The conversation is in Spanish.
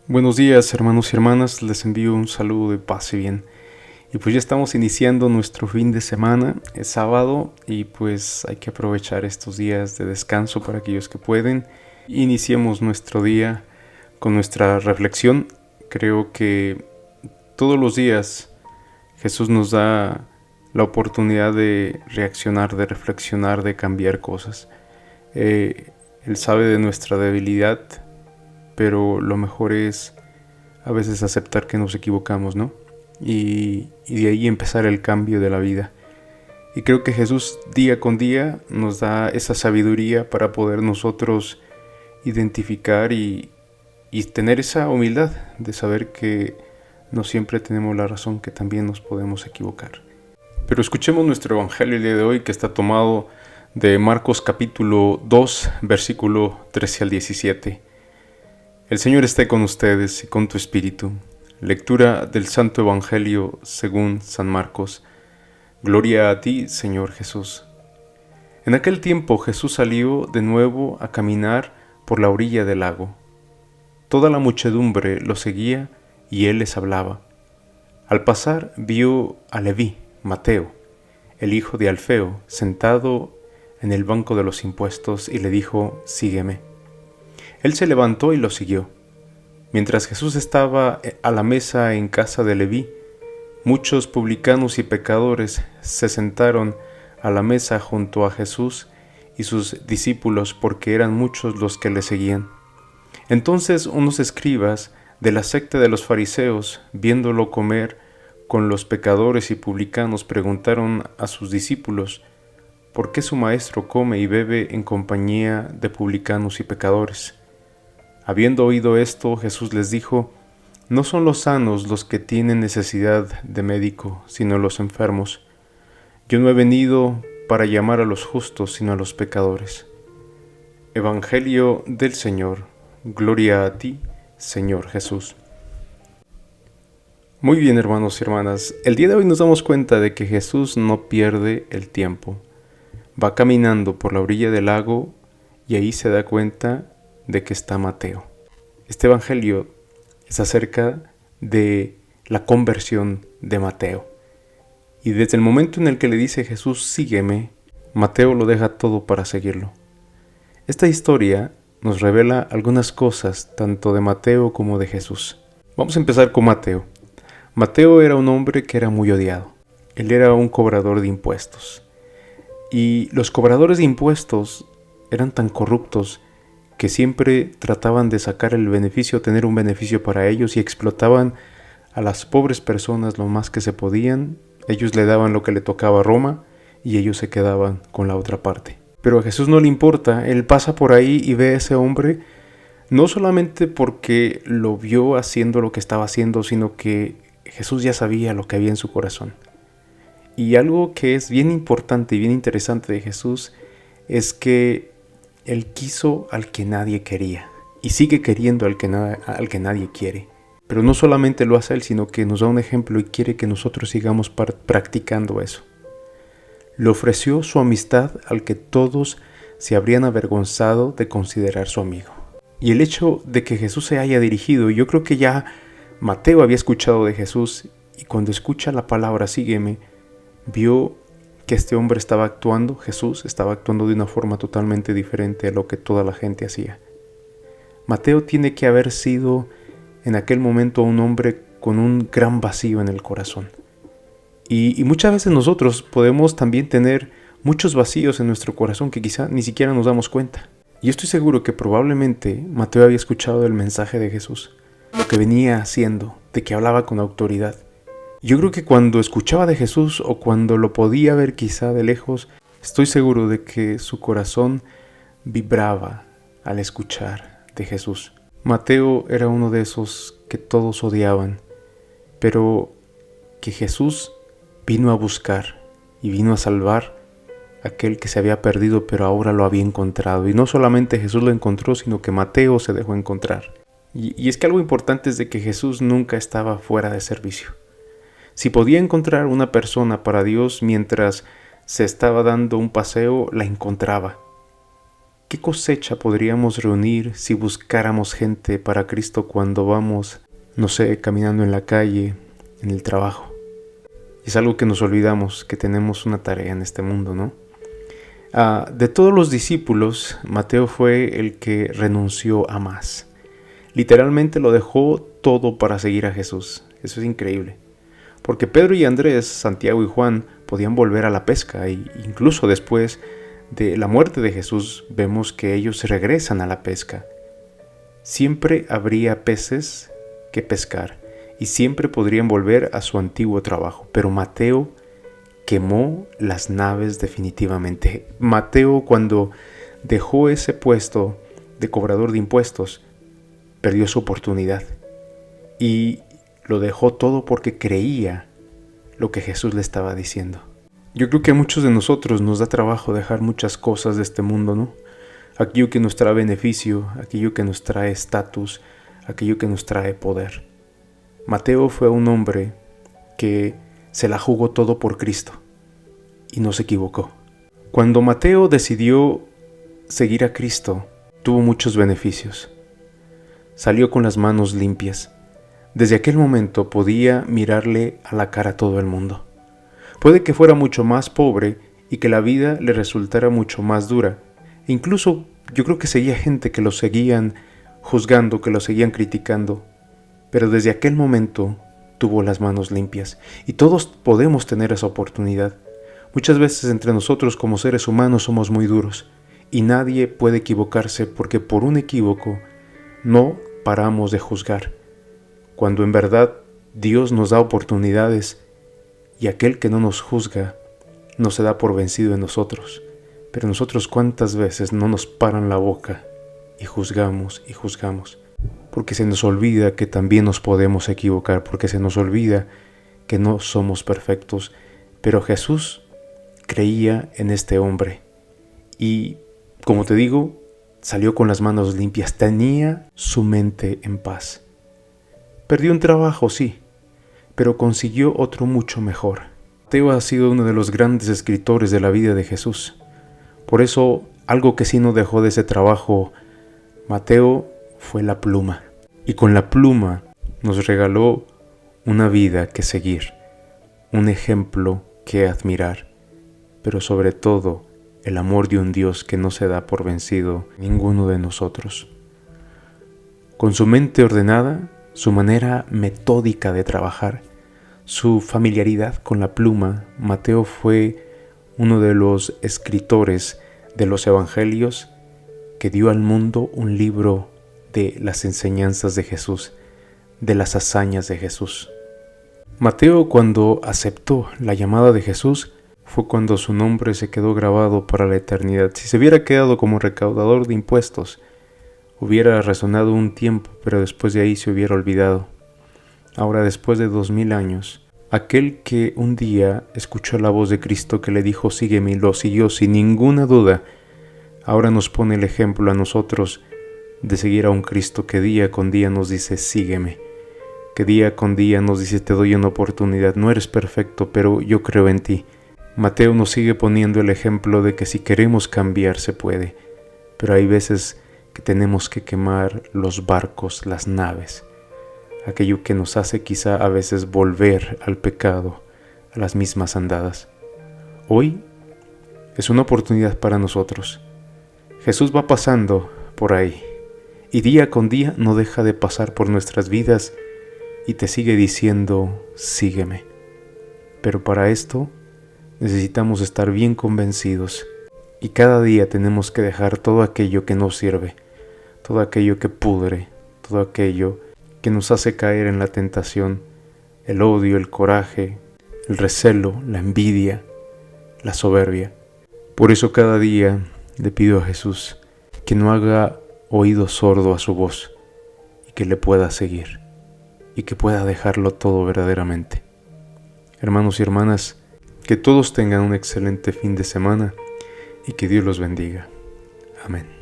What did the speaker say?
Buenos días, hermanos y hermanas, les envío un saludo de paz y bien. Y pues ya estamos iniciando nuestro fin de semana, es sábado y pues hay que aprovechar estos días de descanso para aquellos que pueden. Iniciemos nuestro día con nuestra reflexión. Creo que todos los días Jesús nos da la oportunidad de reaccionar, de reflexionar, de cambiar cosas. Él sabe de nuestra debilidad, pero lo mejor es a veces aceptar que nos equivocamos, ¿no? Y de ahí empezar el cambio de la vida. Y creo que Jesús día con día nos da esa sabiduría para poder nosotros identificar y tener esa humildad de saber que no siempre tenemos la razón, que también nos podemos equivocar. Pero escuchemos nuestro evangelio el día de hoy, que está tomado de Marcos capítulo 2, versículo 13 al 17. El Señor esté con ustedes y con tu espíritu. Lectura del Santo Evangelio según San Marcos. Gloria a ti, Señor Jesús. En aquel tiempo Jesús salió de nuevo a caminar por la orilla del lago. Toda la muchedumbre lo seguía y él les hablaba. Al pasar vio a Leví, Mateo, el hijo de Alfeo, sentado en el banco de los impuestos y le dijo: «Sígueme». Él se levantó y lo siguió. Mientras Jesús estaba a la mesa en casa de Leví, muchos publicanos y pecadores se sentaron a la mesa junto a Jesús y sus discípulos, porque eran muchos los que le seguían. Entonces unos escribas de la secta de los fariseos, viéndolo comer con los pecadores y publicanos, preguntaron a sus discípulos: «¿Por qué su maestro come y bebe en compañía de publicanos y pecadores?». Habiendo oído esto, Jesús les dijo: «No son los sanos los que tienen necesidad de médico, sino los enfermos. Yo no he venido para llamar a los justos, sino a los pecadores». Evangelio del Señor. Gloria a ti, Señor Jesús. Muy bien, hermanos y hermanas, el día de hoy nos damos cuenta de que Jesús no pierde el tiempo. Va caminando por la orilla del lago y ahí se da cuenta de que está Mateo. Este evangelio es acerca de la conversión de Mateo. Y desde el momento en el que le dice Jesús: «Sígueme», Mateo lo deja todo para seguirlo. Esta historia nos revela algunas cosas tanto de Mateo como de Jesús. Vamos a empezar con Mateo. Mateo era un hombre que era muy odiado. Él era un cobrador de impuestos. Y los cobradores de impuestos eran tan corruptos que siempre trataban de sacar el beneficio, tener un beneficio para ellos, y explotaban a las pobres personas lo más que se podían. Ellos le daban lo que le tocaba a Roma y ellos se quedaban con la otra parte. Pero a Jesús no le importa. Él pasa por ahí y ve a ese hombre, no solamente porque lo vio haciendo lo que estaba haciendo, sino que Jesús ya sabía lo que había en su corazón. Y algo que es bien importante y bien interesante de Jesús es que Él quiso al que nadie quería y sigue queriendo al que nadie quiere. Pero no solamente lo hace Él, sino que nos da un ejemplo y quiere que nosotros sigamos practicando eso. Le ofreció su amistad al que todos se habrían avergonzado de considerar su amigo. Y el hecho de que Jesús se haya dirigido, yo creo que ya Mateo había escuchado de Jesús, y cuando escucha la palabra «sígueme», vio que este hombre Jesús estaba actuando de una forma totalmente diferente a lo que toda la gente hacía. Mateo tiene que haber sido en aquel momento un hombre con un gran vacío en el corazón. Y muchas veces nosotros podemos también tener muchos vacíos en nuestro corazón que quizá ni siquiera nos damos cuenta. Y estoy seguro que probablemente Mateo había escuchado el mensaje de Jesús, lo que venía haciendo, de que hablaba con autoridad. Yo creo que cuando escuchaba de Jesús o cuando lo podía ver quizá de lejos, estoy seguro de que su corazón vibraba al escuchar de Jesús. Mateo era uno de esos que todos odiaban, pero que Jesús vino a buscar y vino a salvar a aquel que se había perdido, pero ahora lo había encontrado. Y no solamente Jesús lo encontró, sino que Mateo se dejó encontrar. Y es que algo importante es de que Jesús nunca estaba fuera de servicio. Si podía encontrar una persona para Dios mientras se estaba dando un paseo, la encontraba. ¿Qué cosecha podríamos reunir si buscáramos gente para Cristo cuando vamos, no sé, caminando en la calle, en el trabajo? Es algo que nos olvidamos, que tenemos una tarea en este mundo, ¿no? De todos los discípulos, Mateo fue el que renunció a más. Literalmente lo dejó todo para seguir a Jesús. Eso es increíble. Porque Pedro y Andrés, Santiago y Juan podían volver a la pesca e incluso después de la muerte de Jesús vemos que ellos regresan a la pesca. Siempre habría peces que pescar y siempre podrían volver a su antiguo trabajo. Pero Mateo quemó las naves definitivamente. Mateo, cuando dejó ese puesto de cobrador de impuestos, perdió su oportunidad y lo dejó todo porque creía lo que Jesús le estaba diciendo. Yo creo que a muchos de nosotros nos da trabajo dejar muchas cosas de este mundo, ¿no? Aquello que nos trae beneficio, aquello que nos trae estatus, aquello que nos trae poder. Mateo fue un hombre que se la jugó todo por Cristo y no se equivocó. Cuando Mateo decidió seguir a Cristo, tuvo muchos beneficios. Salió con las manos limpias. Desde aquel momento podía mirarle a la cara a todo el mundo. Puede que fuera mucho más pobre y que la vida le resultara mucho más dura. E incluso yo creo que seguía gente que lo seguían juzgando, que lo seguían criticando. Pero desde aquel momento tuvo las manos limpias. Y todos podemos tener esa oportunidad. Muchas veces entre nosotros como seres humanos somos muy duros. Y nadie puede equivocarse porque por un equívoco no paramos de juzgar. Cuando en verdad Dios nos da oportunidades y aquel que no nos juzga no se da por vencido en nosotros. Pero nosotros cuántas veces no nos paran la boca y juzgamos, porque se nos olvida que también nos podemos equivocar, porque se nos olvida que no somos perfectos. Pero Jesús creía en este hombre y, como te digo, salió con las manos limpias, tenía su mente en paz. Perdió un trabajo, sí, pero consiguió otro mucho mejor. Mateo ha sido uno de los grandes escritores de la vida de Jesús. Por eso, algo que sí no dejó de ese trabajo, Mateo, fue la pluma. Y con la pluma nos regaló una vida que seguir, un ejemplo que admirar, pero sobre todo el amor de un Dios que no se da por vencido ninguno de nosotros. Con su mente ordenada, su manera metódica de trabajar, su familiaridad con la pluma, Mateo fue uno de los escritores de los evangelios que dio al mundo un libro de las enseñanzas de Jesús, de las hazañas de Jesús. Mateo, cuando aceptó la llamada de Jesús, fue cuando su nombre se quedó grabado para la eternidad. Si se hubiera quedado como recaudador de impuestos, hubiera resonado un tiempo, pero después de ahí se hubiera olvidado. Ahora, después de 2000 años, aquel que un día escuchó la voz de Cristo que le dijo sígueme y lo siguió sin ninguna duda, ahora nos pone el ejemplo a nosotros de seguir a un Cristo que día con día nos dice sígueme, que día con día nos dice te doy una oportunidad, no eres perfecto pero yo creo en ti. Mateo nos sigue poniendo el ejemplo de que si queremos cambiar se puede, pero hay veces que tenemos que quemar los barcos, las naves, aquello que nos hace quizá a veces volver al pecado, a las mismas andadas. Hoy es una oportunidad para nosotros. Jesús va pasando por ahí y día con día no deja de pasar por nuestras vidas y te sigue diciendo sígueme. Pero para esto necesitamos estar bien convencidos y cada día tenemos que dejar todo aquello que no sirve, todo aquello que pudre, todo aquello que nos hace caer en la tentación, el odio, el coraje, el recelo, la envidia, la soberbia. Por eso cada día le pido a Jesús que no haga oído sordo a su voz y que le pueda seguir y que pueda dejarlo todo verdaderamente. Hermanos y hermanas, que todos tengan un excelente fin de semana y que Dios los bendiga. Amén.